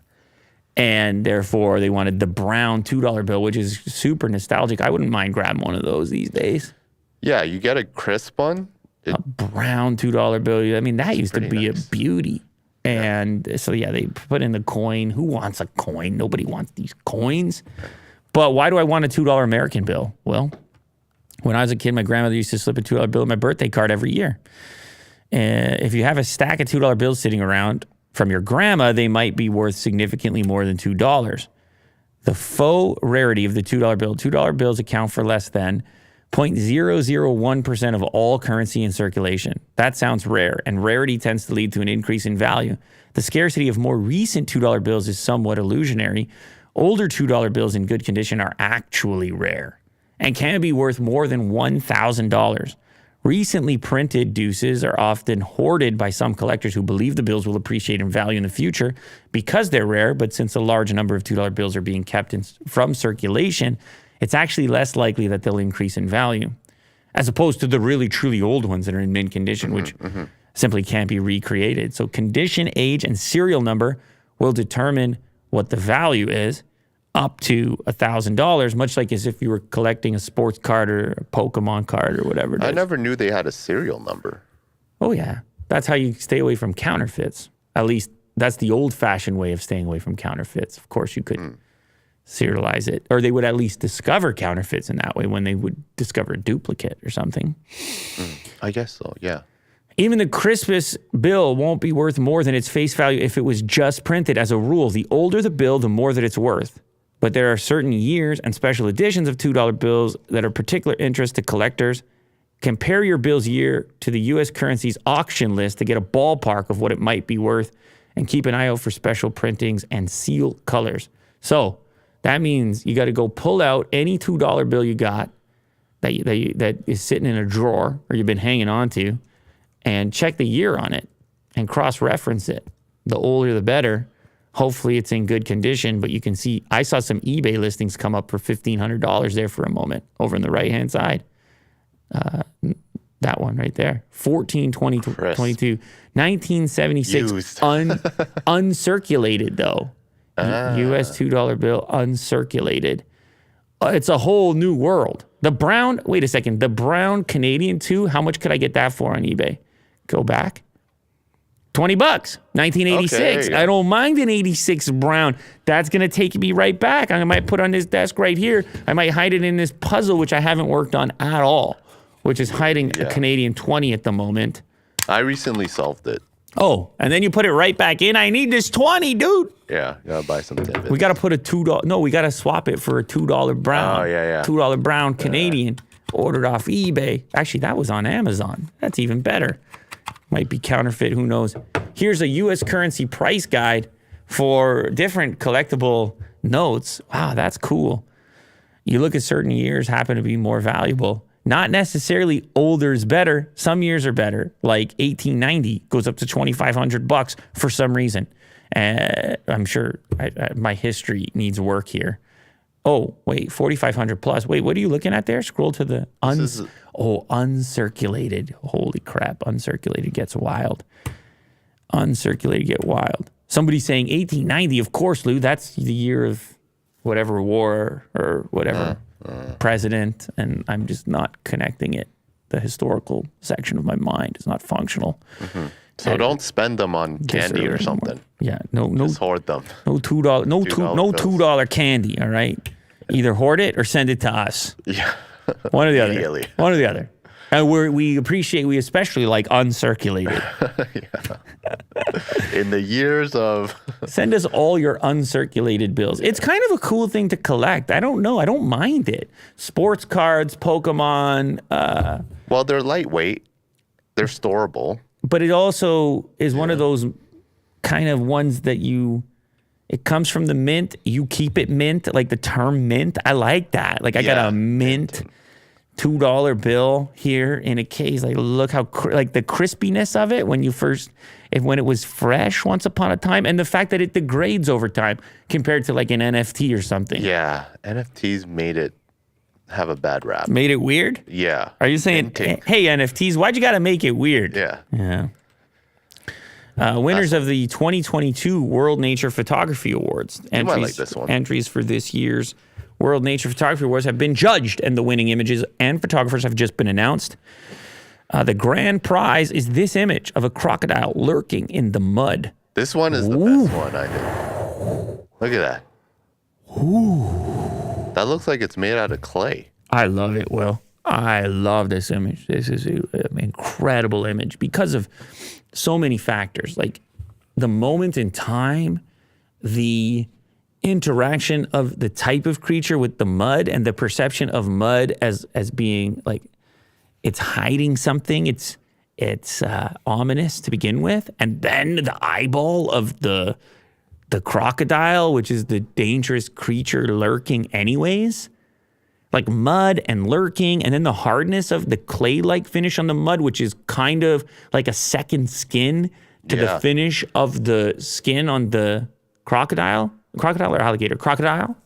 And therefore, they wanted the brown $2 bill, which is super nostalgic. I wouldn't mind grabbing one of those these days. Yeah, you get a crisp one. A brown $2 bill. I mean, that used to be nice. a beauty. And so, yeah, they put in the coin. Who wants a coin? Nobody wants these coins. But why do I want a $2 American bill? Well, when I was a kid, my grandmother used to slip a $2 bill in my birthday card every year. If you have a stack of $2 bills sitting around from your grandma, they might be worth significantly more than $2. The faux rarity of the $2 bill. $2 bills account for less than 0.001% of all currency in circulation. That sounds rare, and rarity tends to lead to an increase in value. The scarcity of more recent $2 bills is somewhat illusionary. Older $2 bills in good condition are actually rare and can be worth more than $1,000. Recently printed deuces are often hoarded by some collectors who believe the bills will appreciate in value in the future because they're rare, but since a large number of $2 bills are being kept from circulation, it's actually less likely that they'll increase in value, as opposed to the really, truly old ones that are in mint condition, which simply can't be recreated. So condition, age, and serial number will determine what the value is, up to $1,000, much like as if you were collecting a sports card or a Pokemon card or whatever it is. I never knew they had a serial number. Oh, yeah. That's how you stay away from counterfeits. At least that's the old-fashioned way of staying away from counterfeits. Of course, you could serialize it, or they would at least discover counterfeits in that way when they would discover a duplicate or something. I guess so, yeah. Even the crispest bill won't be worth more than its face value if it was just printed. As a rule, the older the bill, the more that it's worth. But there are certain years and special editions of $2 bills that are of particular interest to collectors. Compare your bill's year to the U.S. currency's auction list to get a ballpark of what it might be worth, and keep an eye out for special printings and seal colors. So that means you got to go pull out any $2 bill you got that is sitting in a drawer or you've been hanging on to, and check the year on it and cross-reference it. The older, the better. Hopefully it's in good condition, but you can see, I saw some eBay listings come up for $1,500 there for a moment over on the right-hand side. That one right there. 1422, 1976, uncirculated though. US $2 bill, uncirculated. It's a whole new world. The brown, wait a second, the brown Canadian too, how much could I get that for on eBay? Go back. $20, 1986. Okay, I don't mind an 86 brown. That's going to take me right back. I might put on this desk right here. I might hide it in this puzzle, which I haven't worked on at all, which is hiding a Canadian 20 at the moment. I recently solved it. Oh, and then you put it right back in. I need this 20, dude. Yeah, gotta buy some tidbits. We got to put a $2. No, we got to swap it for a $2 brown. Oh, yeah. $2 brown Canadian. Ordered off eBay. Actually, that was on Amazon. That's even better. Might be counterfeit, who knows. Here's a U.S. currency price guide for different collectible notes. Wow, that's cool. You look at certain years happen to be more valuable. Not necessarily older is better. Some years are better. Like 1890 goes up to $2,500 for some reason. I'm sure my history needs work here. Oh, wait, 4,500 plus. Wait, what are you looking at there? Scroll to the uncirculated. Holy crap, uncirculated gets wild. Uncirculated get wild. Somebody's saying 1890, of course, Lou, that's the year of whatever war or whatever president, and I'm just not connecting it. The historical section of my mind is not functional. So don't spend them on candy or something. Yeah, no, Just hoard them. no $2, no $2 candy. All right, either hoard it or send it to us. Yeah. One or the other. Immediately. One or the other. And we especially like uncirculated. In the years of... Send us all your uncirculated bills. It's kind of a cool thing to collect. I don't know. I don't mind it. Sports cards, Pokemon. Well, they're lightweight. They're storable. But it also is one of those kind of ones that it comes from the mint. You keep it mint, like the term mint. I like that. Like I got a mint $2 bill here in a case. Like look how like the crispiness of it when it was fresh once upon a time, and the fact that it degrades over time compared to like an NFT or something. Yeah, NFTs made it have a bad rap. Made it weird? Yeah. Are you saying, hey, NFTs, why'd you got to make it weird? Yeah. Yeah. Winners of the 2022 World Nature Photography Awards. You might like this one. Entries for this year's World Nature Photography Awards have been judged, and the winning images and photographers have just been announced. The grand prize is this image of a crocodile lurking in the mud. This one is the best one, I think. Look at that. Ooh. That looks like it's made out of clay. I love it, Will. I love this image. This is an incredible image because of so many factors. Like the moment in time, the interaction of the type of creature with the mud and the perception of mud as being like it's hiding something. It's ominous to begin with, and then the eyeball of the crocodile, which is the dangerous creature lurking anyways. Like mud and lurking, and then the hardness of the clay-like finish on the mud, which is kind of like a second skin to the finish of the skin on the crocodile. Crocodile or alligator? Crocodile.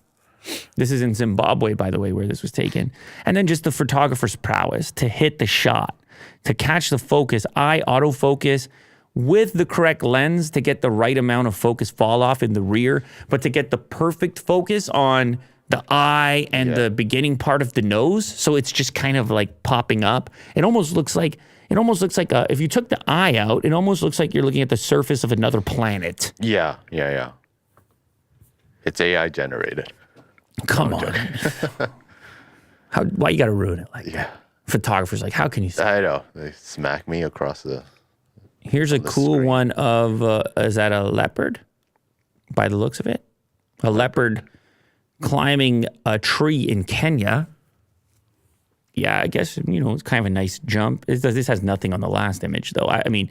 This is in Zimbabwe, by the way, where this was taken. And then just the photographer's prowess to hit the shot, to catch the focus, eye autofocus with the correct lens to get the right amount of focus fall off in the rear, but to get the perfect focus on the eye and the beginning part of the nose. So it's just kind of like popping up. It almost looks like if you took the eye out, it almost looks like you're looking at the surface of another planet. Yeah. It's AI generated. Come on. Why you got to ruin it like that? Photographers like, how can you say I know. They smack me across the Here's a cool screen. one of, is that a leopard? By the looks of it. A leopard climbing a tree in Kenya. Yeah, I guess, it's kind of a nice jump. This has nothing on the last image, though. I mean,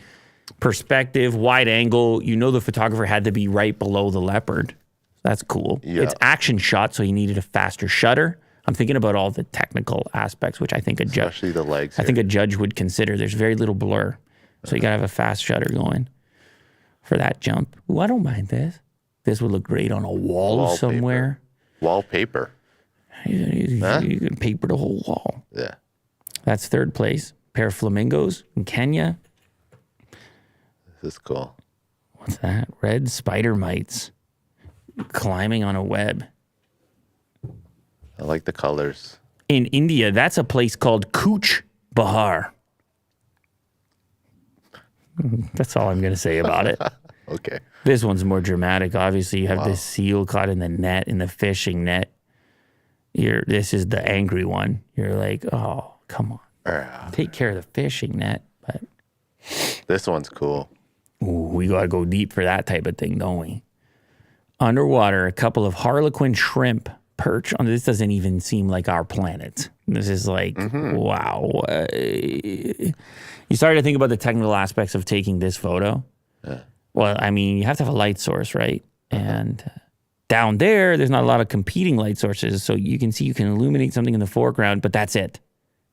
perspective, wide angle. The photographer had to be right below the leopard. That's cool. Yeah. It's action shot, so he needed a faster shutter. I'm thinking about all the technical aspects, which I think especially the legs. I think a judge would consider. There's very little blur, so you gotta have a fast shutter going for that jump. Ooh, I don't mind this. This would look great on a wall somewhere. Wallpaper. You can paper the whole wall. Yeah. That's third place. Pair of flamingos in Kenya. This is cool. What's that? Red spider mites climbing on a web. I like the colors. In India, that's a place called Cooch Bahar. That's all I'm going to say about it. Okay. This one's more dramatic. Obviously, you have this seal caught in the net, in the fishing net. This is the angry one. You're like, oh, come on. Take care of the fishing net. But This one's cool. we got to go deep for that type of thing, don't we? Underwater, a couple of harlequin shrimp perch on. This doesn't even seem like our planet. This is like, wow. You started to think about the technical aspects of taking this photo. Yeah. Well, I mean, you have to have a light source, right? And down there's not a lot of competing light sources. So you can see you can illuminate something in the foreground, but that's it.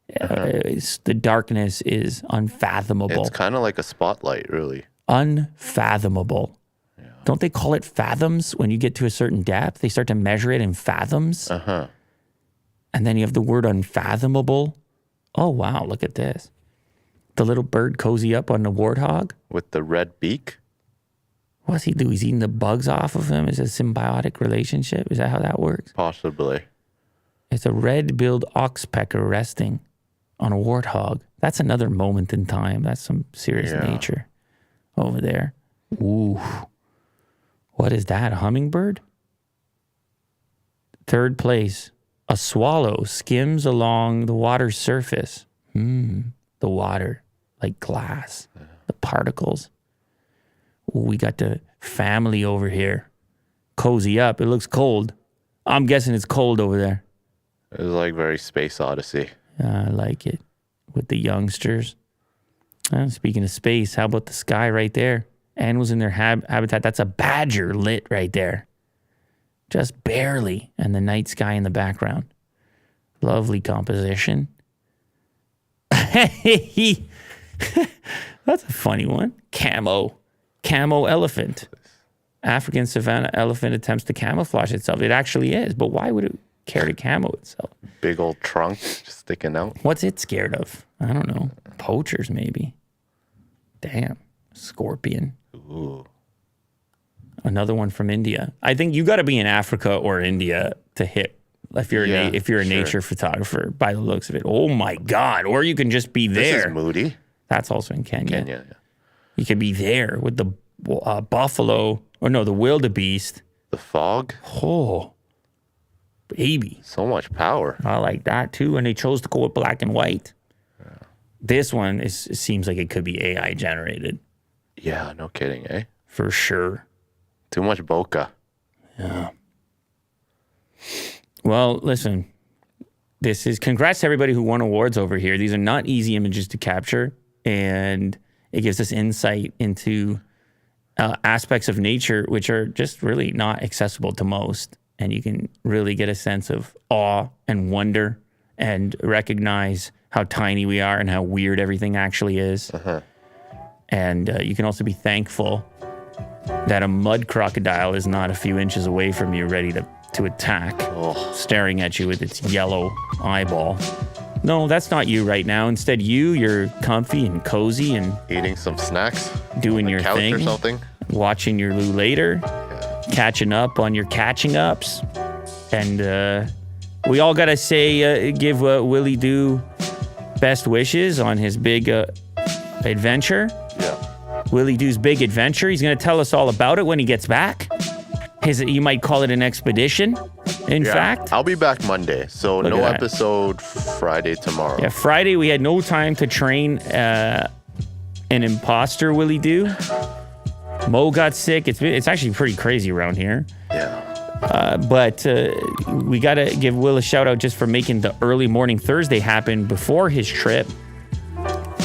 The darkness is unfathomable. It's kind of like a spotlight, really. Unfathomable. Yeah. Don't they call it fathoms when you get to a certain depth? They start to measure it in fathoms. And then you have the word unfathomable. Oh, wow, look at this. The little bird cozy up on the warthog. With the red beak? What's he do? He's eating the bugs off of him? Is it a symbiotic relationship? Is that how that works? Possibly. It's a red-billed oxpecker resting on a warthog. That's another moment in time. That's some serious nature over there. Ooh. What is that? A hummingbird? Third place. A swallow skims along the water's surface. The water, like glass. The particles. Ooh, we got the family over here. Cozy up. It looks cold. I'm guessing it's cold over there. It was like very Space Odyssey. I like it. With the youngsters. Speaking of space, how about the sky right there? Animals in their habitat. That's a badger lit right there. Just barely. And the night sky in the background. Lovely composition. That's a funny one. Camo elephant. African savanna elephant attempts to camouflage itself. It actually is, but why would it care to camo itself? Big old trunk just sticking out. What's it scared of? I don't know. Poachers, maybe. Damn. Scorpion. Ooh. Ooh. Another one from India. I think you got to be in Africa or India to hit if you're a nature photographer by the looks of it. Oh my God. Or you can just be there. This is moody. That's also in Kenya. Kenya, yeah. You could be there with the buffalo, or no, the wildebeest. The fog. Oh, baby. So much power. I like that too. And they chose to go with black and white. Yeah. This one it seems like it could be AI generated. Yeah, no kidding, eh? For sure. Too much bokeh. Yeah. Well, listen, this is congrats to everybody who won awards over here. These are not easy images to capture, and it gives us insight into aspects of nature which are just really not accessible to most. And you can really get a sense of awe and wonder and recognize how tiny we are and how weird everything actually is. Uh-huh. And you can also be thankful that a mud crocodile is not a few inches away from you ready to attack, staring at you with its yellow eyeball. No, that's not you right now. Instead, you're comfy and cozy and eating some snacks, doing your couch thing, or something, watching your Lou later, catching up on your catching ups. And we all got to say, give Willie Doo best wishes on his big adventure. Yeah. Willie Doo's big adventure. He's going to tell us all about it when he gets back. You might call it an expedition, in fact. I'll be back Monday, so no episode Friday tomorrow. Yeah, Friday we had no time to train an imposter, Willie Doo. Mo got sick. It's actually pretty crazy around here. Yeah. But we got to give Will a shout out just for making the early morning Thursday happen before his trip.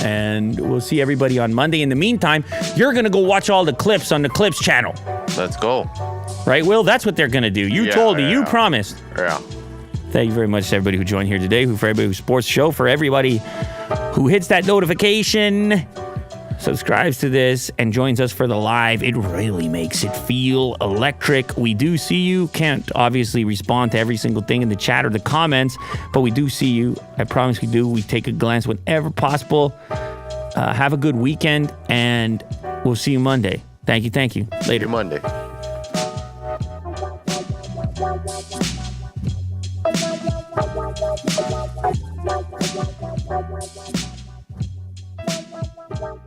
And we'll see everybody on Monday. In the meantime, you're going to go watch all the clips on the Clips channel. Let's go. Right, Will? That's what they're going to do. You told me. You promised. Yeah. Thank you very much to everybody who joined here today, for everybody who supports the show, for everybody who hits that notification, subscribes to this, and joins us for the live. It really makes it feel electric. We do see you. Can't obviously respond to every single thing in the chat or the comments, but we do see you. I promise we do. We take a glance whenever possible. Have a good weekend, and we'll see you Monday. Thank you. Later. See you Monday. Wow.